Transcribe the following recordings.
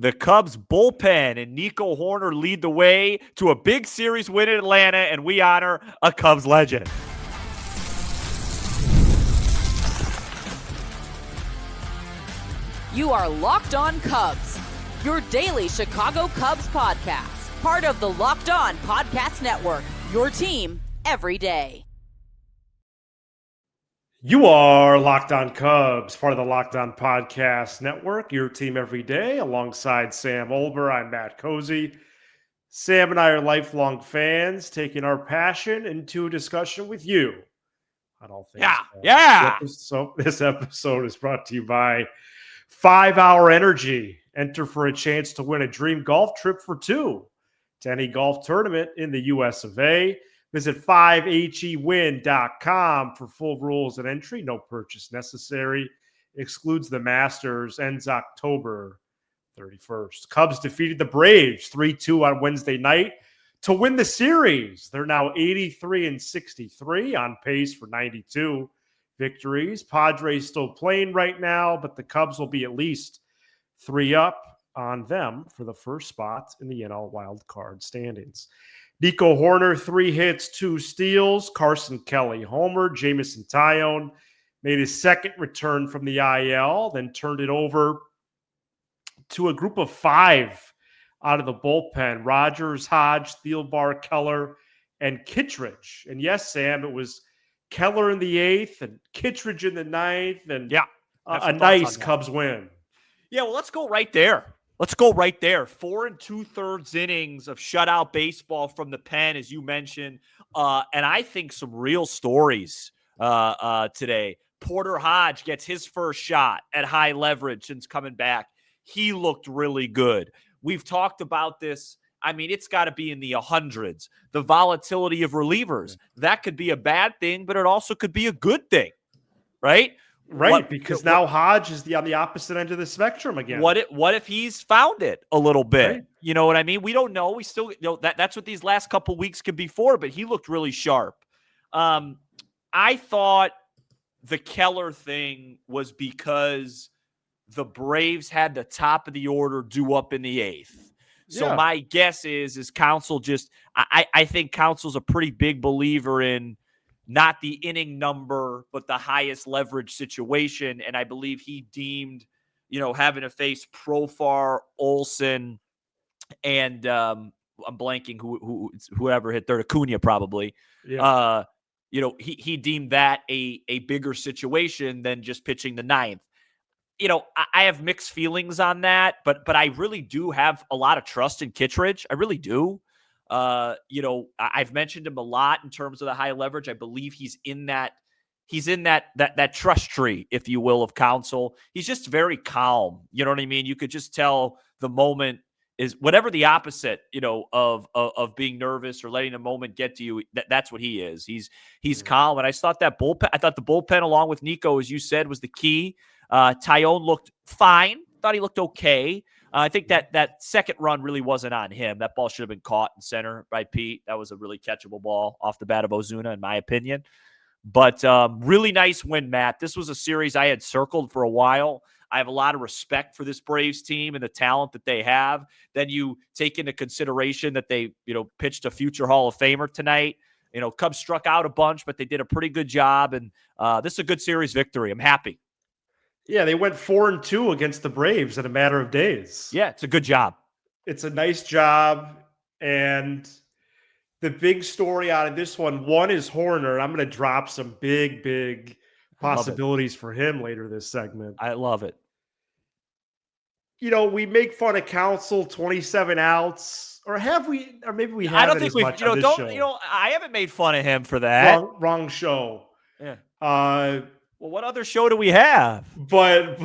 The Cubs bullpen and Nico Hoerner lead the way to a big series win in Atlanta, and we honor a Cubs legend. You are Locked On Cubs, your daily Chicago Cubs podcast, part of the Locked On Podcast Network, your team every day. You are Locked On Cubs, part of the Locked On Podcast Network, your team every day. Alongside Sam Olber, I'm Matt Cozy. Sam and I are lifelong fans, taking our passion into a discussion with you on all things. Yeah. This episode is brought to you by 5 Hour Energy. Enter for a chance to win a dream golf trip for two to any golf tournament in the US of A. Visit 5hewin.com for full rules and entry. No purchase necessary. Excludes the Masters. Ends October 31st. Cubs defeated the Braves 3-2 on Wednesday night to win the series. They're now 83-63, on pace for 92 victories. Padres still playing right now, but the Cubs will be at least 3 up on them for the first spot in the NL wild card standings. Nico Hoerner, 3 hits, 2 steals. Carson Kelly homered. Jameson Taillon made his second return from the IL, then turned it over to a group of 5 out of the bullpen. Rogers, Hodge, Thielbar, Keller, and Kittredge. And yes, Sam, it was Keller in the 8th and Kittredge in the 9th. And a nice Cubs win. Yeah, well, let's go right there. 4 2/3 innings of shutout baseball from the pen, as you mentioned. And I think some real stories today. Porter Hodge gets his first shot at high leverage since coming back. He looked really good. We've talked about this. I mean, it's got to be in the hundreds. The volatility of relievers. That could be a bad thing, but it also could be a good thing, right? Right, because now Hodge is on the opposite end of the spectrum again. What if he's found it a little bit? Right. You know what I mean? We don't know. We still that's what these last couple weeks could be for, but he looked really sharp. I thought the Keller thing was because the Braves had the top of the order due up in the 8th. So my guess is Counsell just I think Counsell's a pretty big believer in not the inning number, but the highest leverage situation. And I believe he deemed, having to face Profar, Olsen, and I'm blanking whoever hit third, Acuna probably. Yeah. He deemed that a bigger situation than just pitching the 9th. I have mixed feelings on that, but I really do have a lot of trust in Kittredge. I really do. I've mentioned him a lot in terms of the high leverage. I believe he's in that trust tree, if you will, of Counsell. He's just very calm. You know what I mean? You could just tell the moment is whatever the opposite, of being nervous or letting the moment get to you. That's what he is. He's calm. And I thought the bullpen along with Nico, as you said, was the key. Taillon looked fine. Thought he looked okay. I think that second run really wasn't on him. That ball should have been caught in center by Pete. That was a really catchable ball off the bat of Ozuna, in my opinion. But really nice win, Matt. This was a series I had circled for a while. I have a lot of respect for this Braves team and the talent that they have. Then you take into consideration that they, pitched a future Hall of Famer tonight. Cubs struck out a bunch, but they did a pretty good job. And this is a good series victory. I'm happy. Yeah, they went 4-2 against the Braves in a matter of days. Yeah, it's a good job. It's a nice job. And the big story out of this one is Hoerner. I'm going to drop some big possibilities for him later this segment. I love it. We make fun of Counsell, 27 outs. Or have we? Or maybe we haven't. I don't think we've, I haven't made fun of him for that. Wrong show. Yeah. Well, what other show do we have? But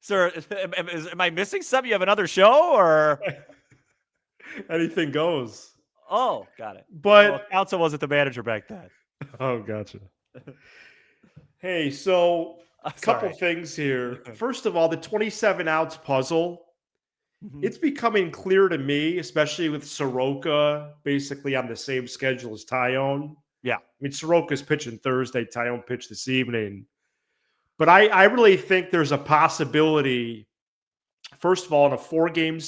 sir, am I missing something? You have another show or anything goes? Oh, got it. But Counsell wasn't the manager back then. Oh, gotcha. Hey, so a couple things here. First of all, the 27 outs puzzle. Mm-hmm. It's becoming clear to me, especially with Soroka basically on the same schedule as Taillon. Yeah. I mean, Soroka's pitching Thursday. Taillon pitched this evening. But I really think there's a possibility first of all, in a 4-game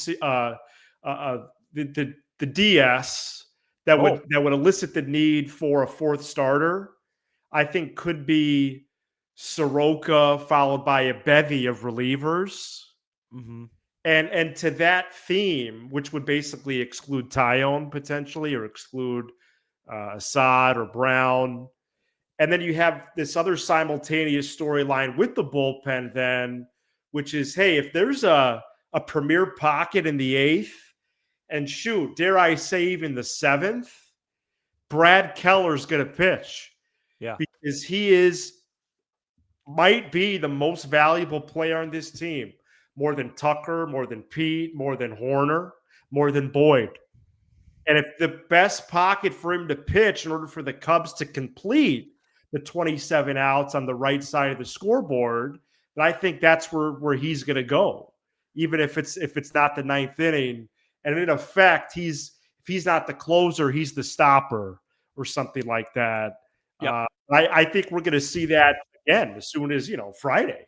the DS that would elicit the need for a fourth starter, I think could be Soroka followed by a bevy of relievers. Mm-hmm. And to that theme, which would basically exclude Tyone potentially, or exclude Assad or Brown. And then you have this other simultaneous storyline with the bullpen then, which is, hey, if there's a premier pocket in the 8th, and shoot, dare I say even the 7th, Brad Keller's going to pitch. Yeah. Because he might be the most valuable player on this team. More than Tucker, more than Pete, more than Hoerner, more than Boyd. And if the best pocket for him to pitch in order for the Cubs to complete the 27 outs on the right side of the scoreboard, then I think that's where he's going to go, even if it's not the 9th inning. And in effect, if he's not the closer, he's the stopper or something like that. Yep. I think we're going to see that again as soon as Friday.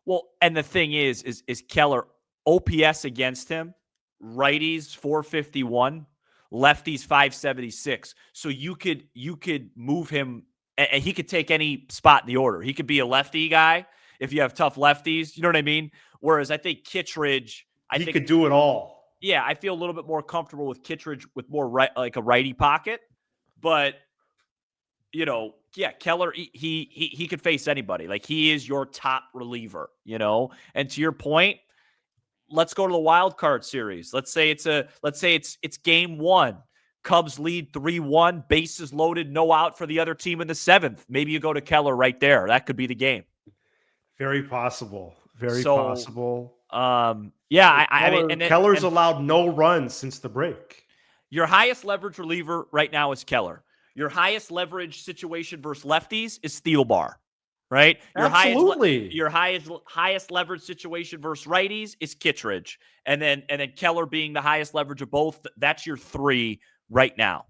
Well, and the thing is Keller, OPS against him, righties 451, lefties 576. So you could move him, and he could take any spot in the order. He could be a lefty guy if you have tough lefties. You know what I mean? Whereas I think Kittredge, he could do it all. Yeah, I feel a little bit more comfortable with Kittredge with more like a righty pocket, but Keller, he could face anybody. Like, he is your top reliever, And to your point, let's go to the wild card series. Let's say it's game 1. Cubs lead 3-1, bases loaded, no out for the other team in the 7th. Maybe you go to Keller right there. That could be the game. Very possible. Very possible. I mean, and Keller's allowed no runs since the break. Your highest leverage reliever right now is Keller. Your highest leverage situation versus lefties is Thielbar, right? Absolutely. Your highest leverage situation versus righties is Kittredge, and then Keller being the highest leverage of both. That's your 3 right now.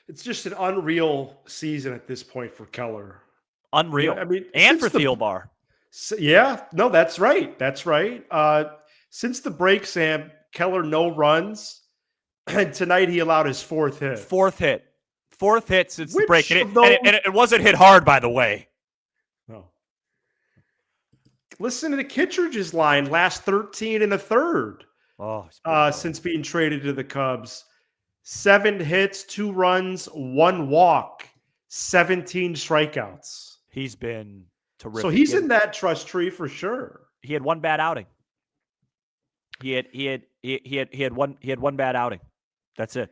It's just an unreal season at this point for Keller. Unreal. I mean, and for Thielbar. No, that's right. That's right. Since the break, Sam, Keller no runs, and tonight he allowed his 4th hit. Fourth hit since the break. And it wasn't hit hard, by the way. No. Listen to the Kittredge's line, last 13 and a third. Since being traded to the Cubs. 7 hits, 2 runs, 1 walk, 17 strikeouts. He's been terrific. So he's in that trust tree for sure. He had 1 bad outing. He had one bad outing. That's it.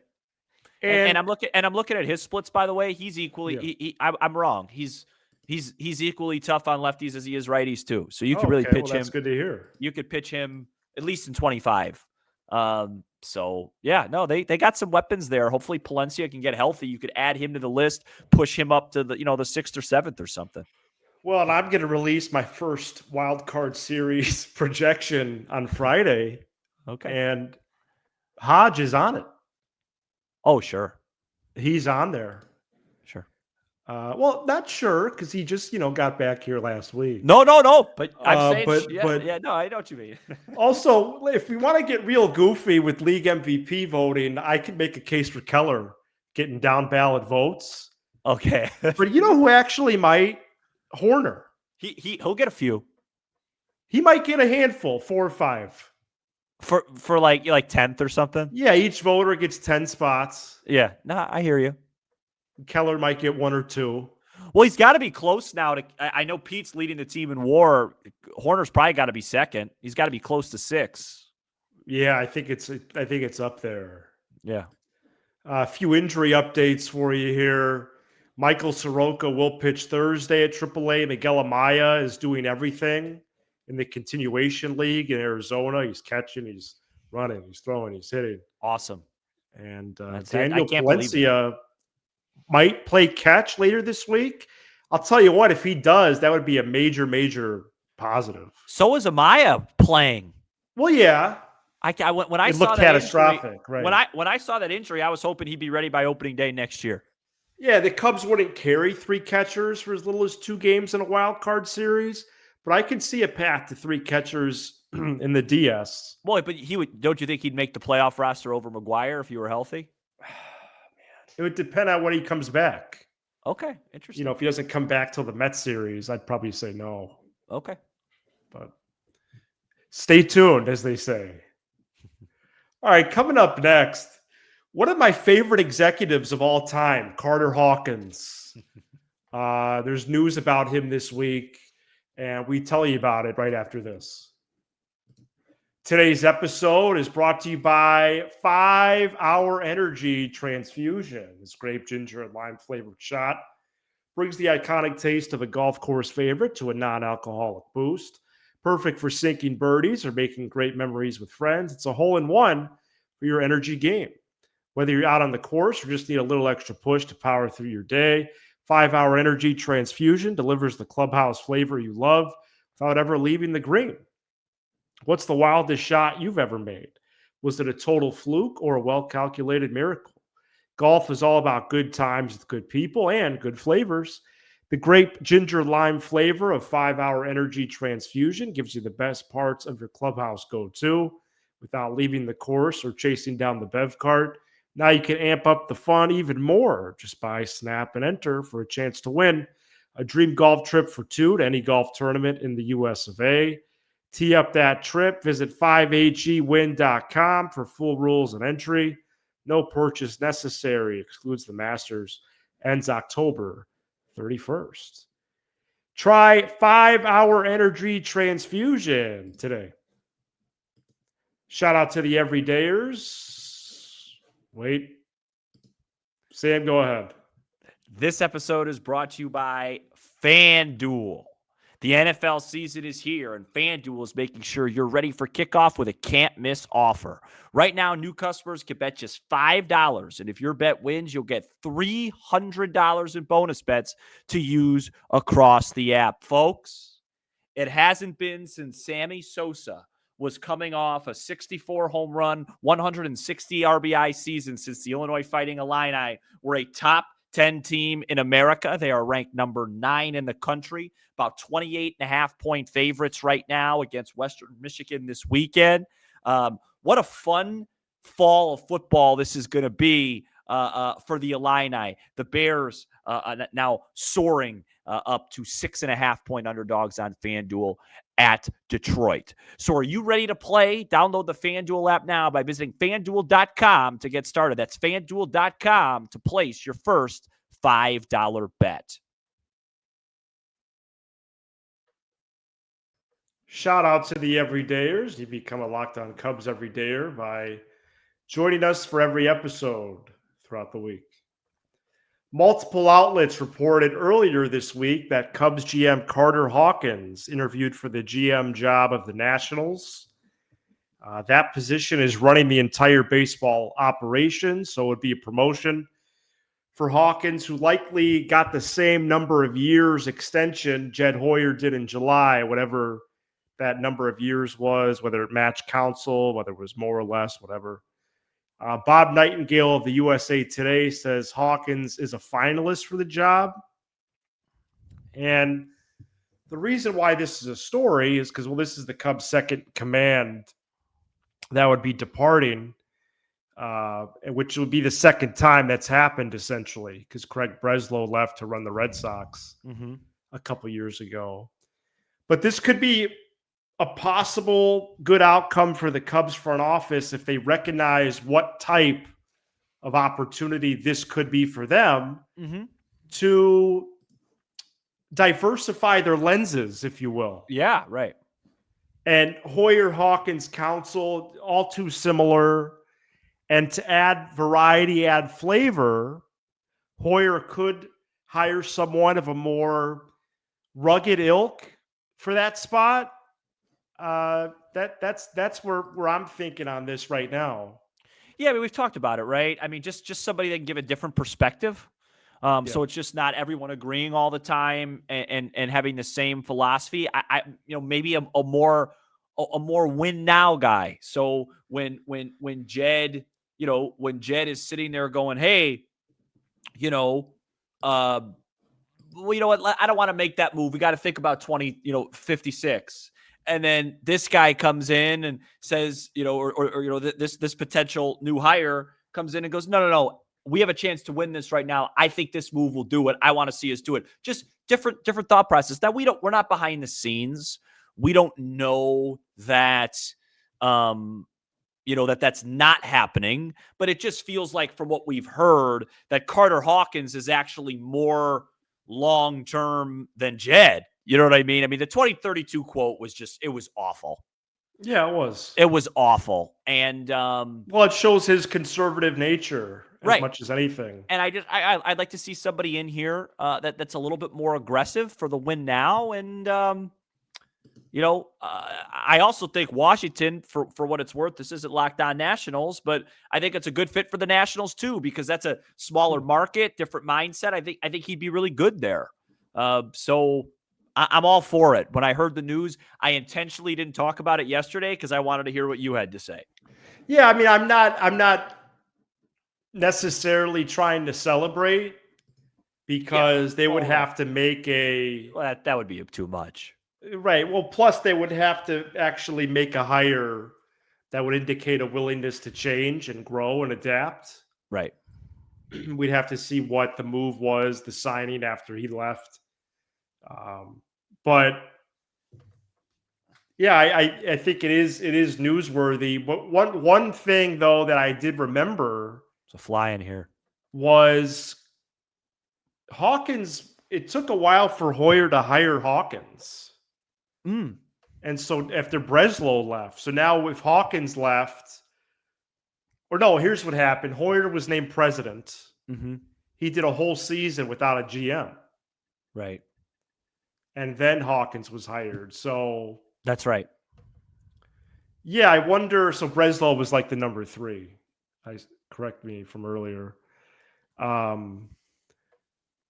And I'm looking at his splits, by the way. He's equally. Yeah. I'm wrong. He's equally tough on lefties as he is righties too. So you could really pitch him. That's good to hear. You could pitch him at least in 25. So yeah, no, they got some weapons there. Hopefully Palencia can get healthy. You could add him to the list, push him up to the 6th or 7th or something. Well, and I'm going to release my first wild card series projection on Friday. Okay, and Hodge is on it. Oh, sure. He's on there. Sure. Well, not sure because he just, got back here last week. No. But I'm saying, no, I know what you mean. Also, if we want to get real goofy with league MVP voting, I could make a case for Keller getting down ballot votes. Okay. But you know who actually might? Hoerner. He'll get a few. He might get a handful, 4 or 5. For like 10th or something? Yeah, each voter gets 10 spots. Yeah, no, I hear you. Keller might get 1 or 2. Well, he's got to be close now. I know Pete's leading the team in WAR. Hoerner's probably got to be 2nd. He's got to be close to 6. Yeah, I think it's up there. Yeah. A few injury updates for you here. Michael Soroka will pitch Thursday at AAA. Miguel Amaya is doing everything in the continuation league in Arizona. He's catching, he's running, he's throwing, he's hitting. Awesome. And Daniel Palencia might play catch later this week. I'll tell you what, if he does, that would be a major, major positive. So is Amaya playing. Well, yeah. When I saw that catastrophic, injury, right? When I saw that injury, I was hoping he'd be ready by opening day next year. Yeah, the Cubs wouldn't carry 3 catchers for as little as 2 games in a wild card series, but I can see a path to 3 catchers in the DS. Boy, but don't you think he'd make the playoff roster over McGuire if he were healthy? It would depend on when he comes back. Okay, interesting. If he doesn't come back till the Mets series, I'd probably say no. Okay. But stay tuned, as they say. All right, coming up next, one of my favorite executives of all time, Carter Hawkins. There's news about him this week, and we tell you about it right after this. Today's episode is brought to you by 5 Hour Energy Transfusion. This grape, ginger, and lime flavored shot brings the iconic taste of a golf course favorite to a non-alcoholic boost. Perfect for sinking birdies or making great memories with friends. It's a hole-in-one for your energy game. Whether you're out on the course or just need a little extra push to power through your day, 5 Hour Energy Transfusion delivers the clubhouse flavor you love without ever leaving the green. What's the wildest shot you've ever made? Was it a total fluke or a well-calculated miracle? Golf is all about good times with good people and good flavors. The grape, ginger, lime flavor of 5 Hour Energy Transfusion gives you the best parts of your clubhouse go-to without leaving the course or chasing down the bev cart. Now you can amp up the fun even more. Just buy, snap, and enter for a chance to win a dream golf trip for two to any golf tournament in the US of A. Tee up that trip. Visit 5hewin.com for full rules and entry. No purchase necessary. Excludes the Masters. Ends October 31st. Try 5 Hour Energy Transfusion today. Shout out to the everydayers. Wait. Sam, go ahead. This episode is brought to you by FanDuel. The NFL season is here, and FanDuel is making sure you're ready for kickoff with a can't-miss offer. Right now, new customers can bet just $5, and if your bet wins, you'll get $300 in bonus bets to use across the app. Folks, it hasn't been since Sammy Sosa was coming off a 64 home run, 160 RBI season since the Illinois Fighting Illini were a top 10 team in America. They are ranked number 9 in the country, about 28.5-point favorites right now against Western Michigan this weekend. What a fun fall of football this is going to be for the Illini. The Bears now soaring up to 6.5-point underdogs on FanDuel at Detroit. So are you ready to play? Download the FanDuel app now by visiting FanDuel.com to get started. That's FanDuel.com to place your first $5 bet. Shout out to the everydayers. You become a Locked On Cubs everydayer by joining us for every episode throughout the week. Multiple outlets reported earlier this week that Cubs GM Carter Hawkins interviewed for the GM job of the Nationals. That position is running the entire baseball operation, so it would be a promotion for Hawkins, who likely got the same number of years extension Jed Hoyer did in July, whatever that number of years was, whether it matched counsel, whether it was more or less, whatever. Bob Nightingale of the USA Today says Hawkins is a finalist for the job. And the reason why this is a story is because, well, this is the Cubs' second command that would be departing, which would be the second time that's happened, essentially, because Craig Breslow left to run the Red Sox a couple years ago. But this could be a possible good outcome for the Cubs front office if they recognize what type of opportunity this could be for them to diversify their lenses, if you will. Yeah, right. And Hoyer Hawkins counsel, all too similar. And to add variety, add flavor, Hoyer could hire someone of a more rugged ilk for that spot. That's where I'm thinking on this right now. Yeah, I mean, we've talked about it, right? I mean, just somebody that can give a different perspective. So it's just not everyone agreeing all the time and having the same philosophy. I maybe a more win now guy. So when Jed, when Jed is sitting there going, hey, well, you know what? I don't want to make that move. We got to think about 56. And then this guy comes in and says, or this potential new hire comes in and goes, no. We have a chance to win this right now. I think this move will do it. I want to see us do it. Just different thought process. That we're not behind the scenes. We don't know that, that's not happening, but it just feels like from what we've heard that Carter Hawkins is actually more long-term than Jed. You know what I mean? I mean, the 2032 quote was it was awful. Yeah, it was. It was awful. And, well, it shows his conservative nature as much as anything. And I'd like to see somebody in here that's a little bit more aggressive for the win now. And, I also think Washington, for what it's worth, this isn't Locked On Nationals, but I think it's a good fit for the Nationals too, because that's a smaller market, different mindset. I think he'd be really good there. So I'm all for it. When I heard the news, I intentionally didn't talk about it yesterday because I wanted to hear what you had to say. Yeah, I mean, I'm not necessarily trying to celebrate because they would have to make that would be too much. Right. Well, plus they would have to actually make a hire that would indicate a willingness to change and grow and adapt. Right. We'd have to see what the move was, the signing after he left. But yeah, I think it is newsworthy. But one thing though that I did remember, it's a fly in here, was Hawkins. It took a while for Hoyer to hire Hawkins. And so after Breslow left, so now if Hawkins left, or no, here's what happened. Hoyer was named president. Mm-hmm. He did a whole season without a GM. Right. And then Hawkins was hired. So that's right. Yeah, I wonder. So Breslow was like the number 3. Correct me from earlier.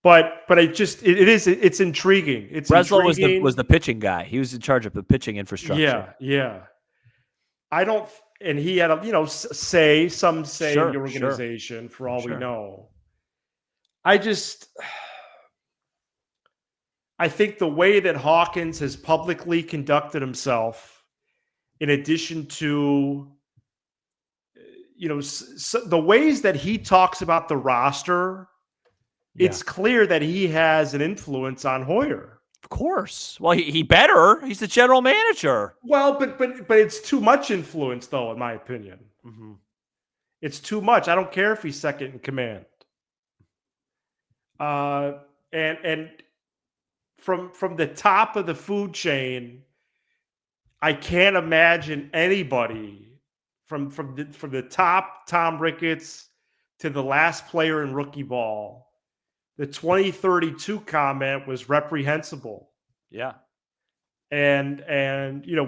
But it's intriguing. Breslow was the pitching guy. He was in charge of the pitching infrastructure. Yeah. And he had some say in the organization for all we know. I think the way that Hawkins has publicly conducted himself, in addition to the ways that he talks about the roster. Yeah. It's clear that he has an influence on Hoyer. Of course. Well, he better. He's the general manager. Well, but it's too much influence, though, in my opinion. Mm-hmm. It's too much. I don't care if he's second in command. And from the top of the food chain, I can't imagine anybody from the top, Tom Ricketts, to the last player in rookie ball. The 2032 comment was reprehensible. Yeah. And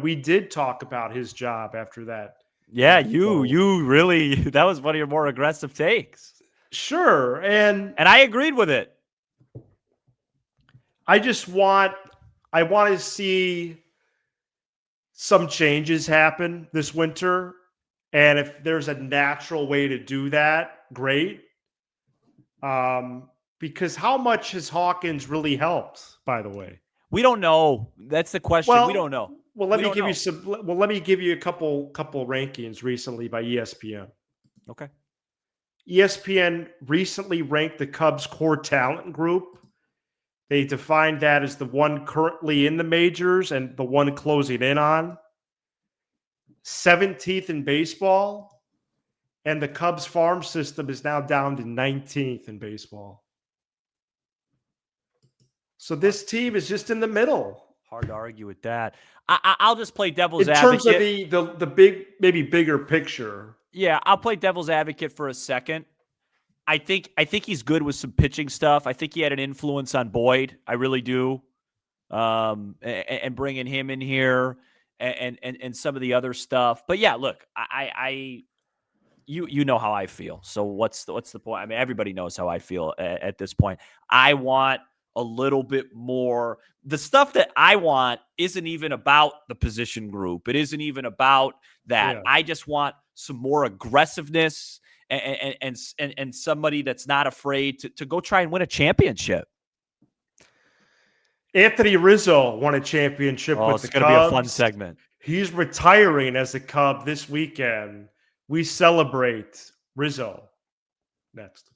we did talk about his job after that. Yeah, you really, that was one of your more aggressive takes. Sure. And I agreed with it. I want to see some changes happen this winter. And if there's a natural way to do that, great. Because how much has Hawkins really helped, by the way? We don't know. That's the question. We don't know. Well, let me give you a couple rankings recently by ESPN. Okay. ESPN recently ranked the Cubs core talent group. They defined that as the one currently in the majors and the one closing in on. 17th in baseball. And the Cubs farm system is now down to 19th in baseball. So this team is just in the middle. Hard to argue with that. I'll just play devil's advocate. In terms of the big, maybe bigger picture. Yeah, I'll play devil's advocate for a second. I think he's good with some pitching stuff. I think he had an influence on Boyd. I really do. And bringing him in here and some of the other stuff. But yeah, look, you know how I feel. So what's the point? I mean, everybody knows how I feel at this point. I want a little bit more. The stuff that I want isn't even about the position group. It isn't even about that. Yeah. I just want some more aggressiveness and somebody that's not afraid to go try and win a championship. Anthony Rizzo won a championship Oh, with it's the going to be a fun Cubs. segment. He's retiring as a Cub this weekend. We celebrate Rizzo next.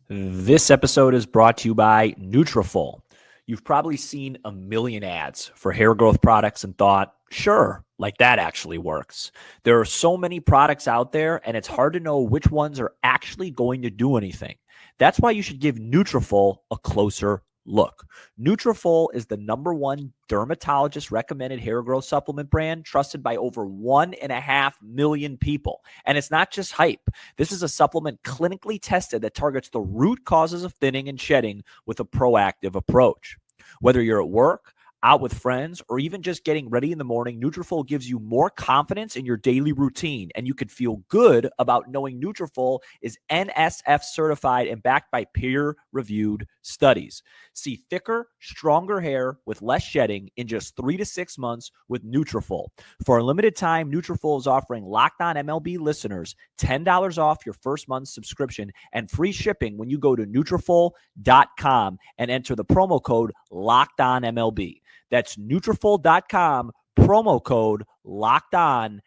This episode is brought to you by Nutrafol. You've probably seen a million ads for hair growth products and thought, sure, like that actually works. There are so many products out there, and it's hard to know which ones are actually going to do anything. That's why you should give Nutrafol a closer look. Nutrafol is the #1 dermatologist recommended hair growth supplement brand trusted by over 1.5 million people. And it's not just hype. This is a supplement clinically tested that targets the root causes of thinning and shedding with a proactive approach. Whether you're at work, out with friends, or even just getting ready in the morning, Nutrafol gives you more confidence in your daily routine, and you can feel good about knowing Nutrafol is NSF certified and backed by peer-reviewed studies. See thicker, stronger hair with less shedding in just 3 to 6 months with Nutrafol. For a limited time, Nutrafol is offering Locked On MLB listeners $10 off your first month's subscription and free shipping when you go to Nutrafol.com and enter the promo code LOCKEDONMLB. That's Nutrafol.com, promo code LOCKEDONMLB.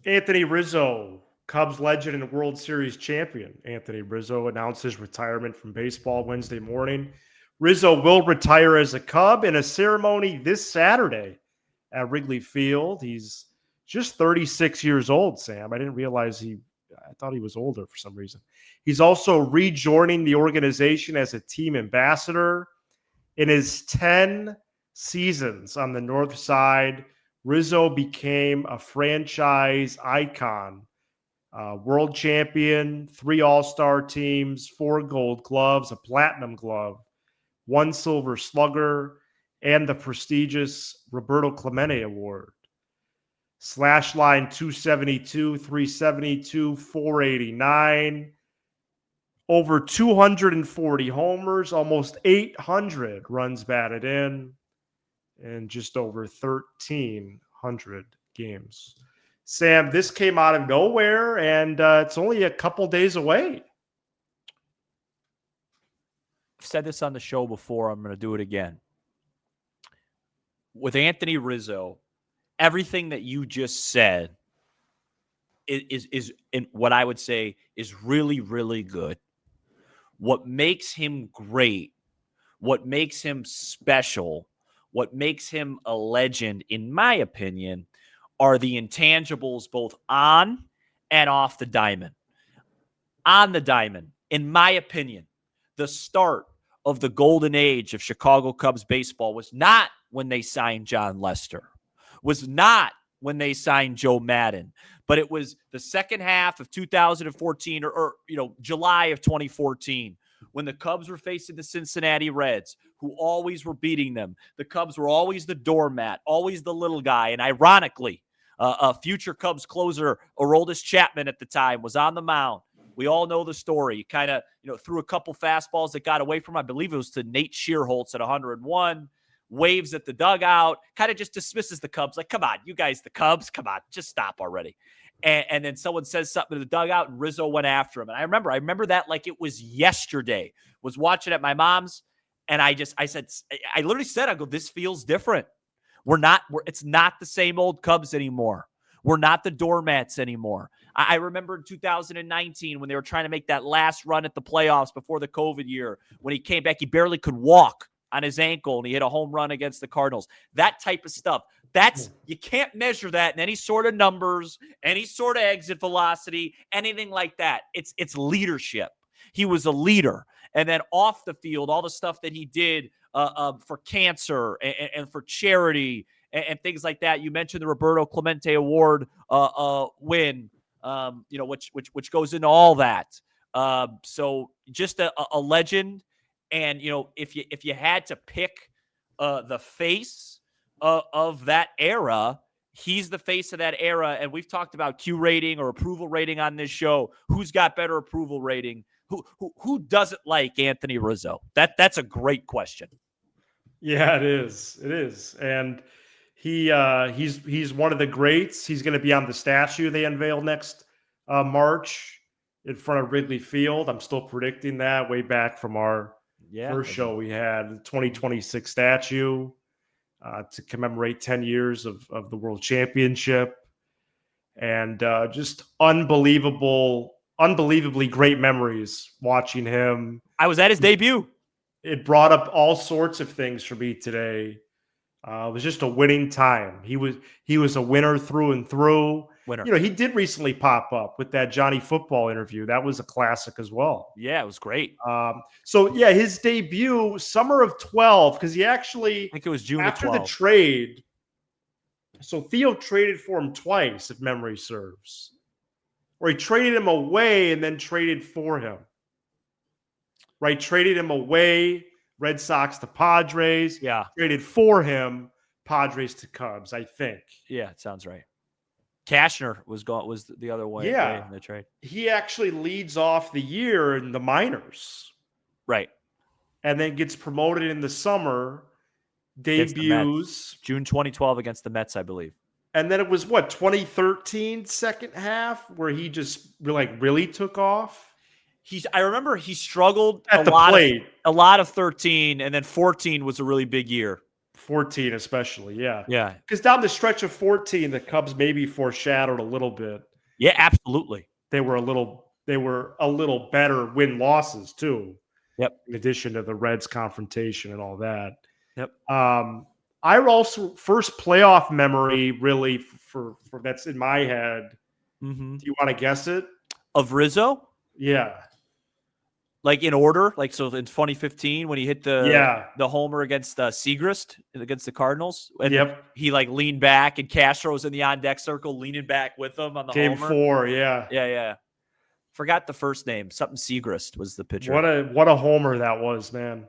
Anthony Rizzo, Cubs legend and World Series champion. Anthony Rizzo announced his retirement from baseball Wednesday morning. Rizzo will retire as a Cub in a ceremony this Saturday at Wrigley Field. He's just 36 years old, Sam. I didn't realize I thought he was older for some reason. He's also rejoining the organization as a team ambassador. In his 10 seasons on the north side, Rizzo became a franchise icon. World champion, 3 all-star teams, 4 gold gloves, a platinum glove, 1 silver slugger, and the prestigious Roberto Clemente Award. Slash line 272, 372, 489. Over 240 homers, almost 800 runs batted in just over 1,300 games. Sam, this came out of nowhere, and it's only a couple days away. I've said this on the show before. I'm going to do it again. With Anthony Rizzo, everything that you just said is in what I would say is really, really good. What makes him great, what makes him special, what makes him a legend, in my opinion, are the intangibles both on and off the diamond. On the diamond, in my opinion, the start of the golden age of Chicago Cubs baseball was not when they signed John Lester, was not when they signed Joe Madden, but it was the second half of 2014 or July of 2014 when the Cubs were facing the Cincinnati Reds, who always were beating them. The Cubs were always the doormat, always the little guy. And ironically, a future Cubs closer, Aroldis Chapman at the time, was on the mound. We all know the story. He kind of threw a couple fastballs that got away from him. I believe it was to Nate Shearholtz at 101. Waves at the dugout, kind of just dismisses the Cubs. Like, come on, you guys, the Cubs, come on, just stop already. And then someone says something to the dugout, and Rizzo went after him. And I remember that like it was yesterday. Was watching at my mom's, and I literally said, I go, this feels different. It's not the same old Cubs anymore. We're not the doormats anymore. I remember in 2019 when they were trying to make that last run at the playoffs before the COVID year, when he came back, he barely could walk on his ankle, and he hit a home run against the Cardinals. That type of stuff. You can't measure that in any sort of numbers, any sort of exit velocity, anything like that. It's leadership. He was a leader. And then off the field, all the stuff that he did for cancer and for charity and things like that. You mentioned the Roberto Clemente Award win, which goes into all that. So just a legend. And, if you had to pick the face of that era, he's the face of that era. And we've talked about Q rating or approval rating on this show. Who's got better approval rating? Who doesn't like Anthony Rizzo? That's a great question. Yeah, it is. It is. And he's one of the greats. He's going to be on the statue they unveil next March. in front of Wrigley Field. I'm still predicting that way back from our Yeah. first show we had, the 2026 statue to commemorate 10 years of the World Championship. And just unbelievably great memories watching him. I was at his debut. It brought up all sorts of things for me today. It was just a winning time. He was a winner through and through. Winner. He did recently pop up with that Johnny Football interview. That was a classic as well. Yeah, it was great. So yeah, his debut, summer of 12, because he actually, I think it was June after of 12. the trade. So Theo traded for him twice, if memory serves. Or he traded him away and then traded for him. Right? Traded him away, Red Sox to Padres. Yeah. Traded for him, Padres to Cubs, I think. Yeah, it sounds right. Cashner was the other way Yeah. in the trade. He actually leads off the year in the minors. Right. And then gets promoted in the summer, Against the debuts. June 2012 against the Mets, I believe. And then it was 2013 second half where he just really took off. I remember he struggled At the plate. A lot of 13, and then 14 was a really big year. 14 especially, yeah. Yeah. Because down the stretch of 14, the Cubs maybe foreshadowed a little bit. Yeah, absolutely. They were a little better win-losses too. Yep. In addition to the Reds confrontation and all that. Yep. I also first playoff memory really for that's in my head. Mm-hmm. Do you want to guess it? Of Rizzo? Yeah. Like in order? Like, so in 2015 when he hit the homer against Segrist against the Cardinals. And yep. He leaned back and Castro was in the on-deck circle leaning back with him on the Game homer. 4, yeah. Yeah. Forgot the first name. Something Segrist was the pitcher. What a homer that was, man.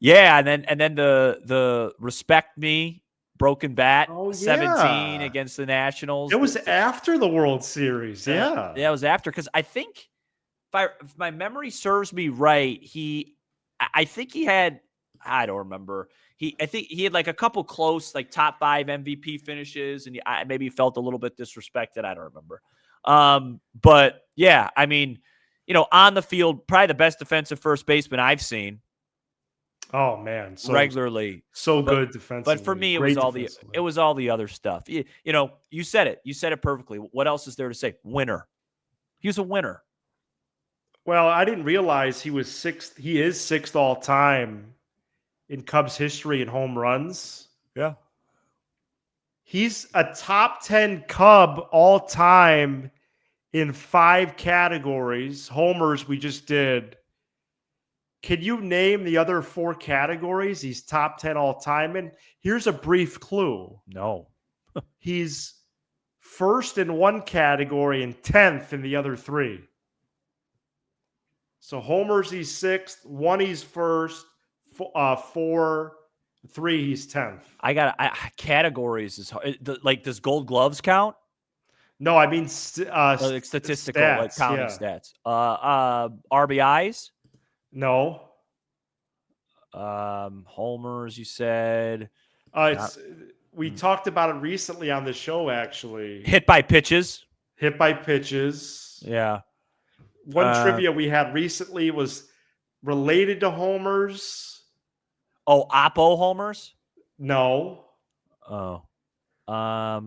Yeah, and then the Respect Me broken bat 17 yeah. against the Nationals. It was after the World Series. Yeah. Yeah, it was after because I think if my memory serves me right, I think he had, I don't remember. I think he had a couple close top 5 MVP finishes, and maybe felt a little bit disrespected. I don't remember. But yeah, I mean, on the field, probably the best defensive first baseman I've seen. Oh man, so regularly, so good defensively. But for me, it was all the other stuff. You said it. You said it perfectly. What else is there to say? Winner. He was a winner. Well, I didn't realize he was 6th. He is 6th all time in Cubs history in home runs. Yeah. He's a top 10 Cub all time in 5 categories. Homers we just did. Can you name the other 4 categories he's top 10 all time in? Here's a brief clue. No. He's first in one category and 10th in the other 3. So homers he's 6th, 1 he's first, 4, 3 he's 10th. Categories is hard. Does Gold Gloves count? No, I mean statistical, stats, counting stats. RBIs? No. Homers, you said. We talked about it recently on the show, actually. Hit by pitches. Yeah. One trivia we had recently was related to homers. Oh, Oppo homers? No. Oh. I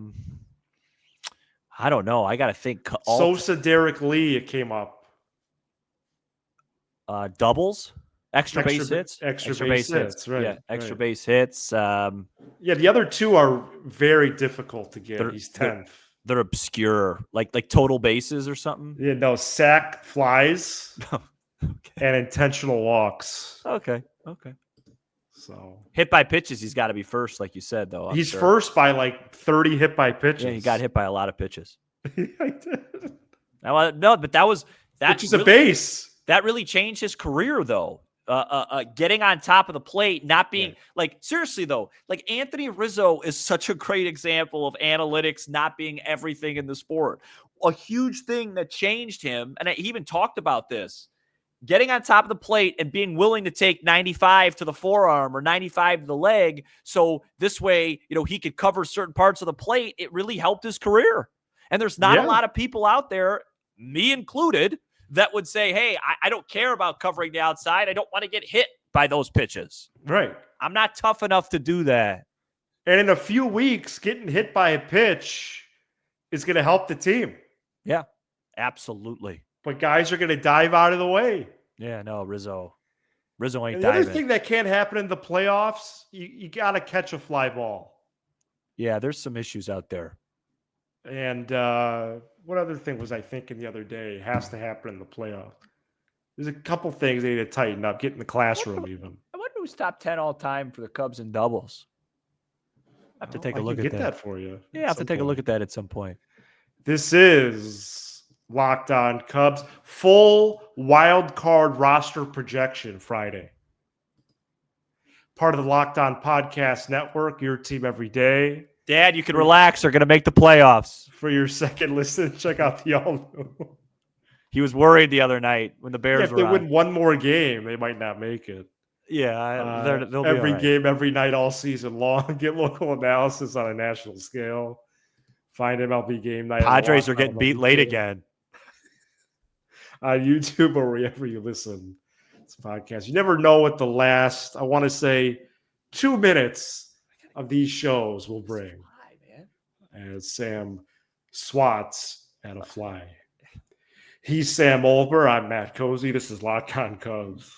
don't know. I got to think. Sosa, Derek Lee, it came up. Doubles? Extra base hits? Extra base hits, right. Yeah, extra base hits. The other 2 are very difficult to get. He's 10th. They're obscure, like total bases or something. Yeah, no, sack flies and intentional walks. Okay. So hit by pitches, he's got to be first, like you said, though. He's first by 30 hit by pitches. Yeah, he got hit by a lot of pitches. No, but that which is a base. That really changed his career, though. Getting on top of the plate, not being seriously though, Anthony Rizzo is such a great example of analytics not being everything in the sport. A huge thing that changed him, and he even talked about this, getting on top of the plate and being willing to take 95 to the forearm or 95 to the leg. So this way, he could cover certain parts of the plate. It really helped his career. And there's not a lot of people out there, me included, that would say, hey, I don't care about covering the outside. I don't want to get hit by those pitches. Right. I'm not tough enough to do that. And in a few weeks, getting hit by a pitch is going to help the team. Yeah, absolutely. But guys are going to dive out of the way. Yeah, no, Rizzo ain't And the other diving. thing that can't happen in the playoffs, you got to catch a fly ball. Yeah, there's some issues out there. And what other thing was I thinking the other day has to happen in the playoffs? There's a couple things they need to tighten up, get in the classroom even. I wonder who's top 10 all time for the Cubs in doubles. I have to take a look at that. Get that for you. Yeah, I have to take a look at that at some point. This is Locked On Cubs. Full wild card roster projection Friday. Part of the Locked On Podcast Network, your team every day. Dad, you can relax. They're going to make the playoffs. For your second listen, check out the All New. He was worried the other night when the Bears if were they on. win one more game, they might not make it. Yeah, they'll be every all right. game, every night, all season long. Get local analysis on a national scale. Find MLB Game Night. Padres are getting beat late again. On YouTube or wherever you listen to podcasts. You never know what the last, I want to say, 2 minutes of these shows will bring. As Sam swats at a fly. He's Sam Olber. I'm Matt Cozy. This is Locked On Cubs.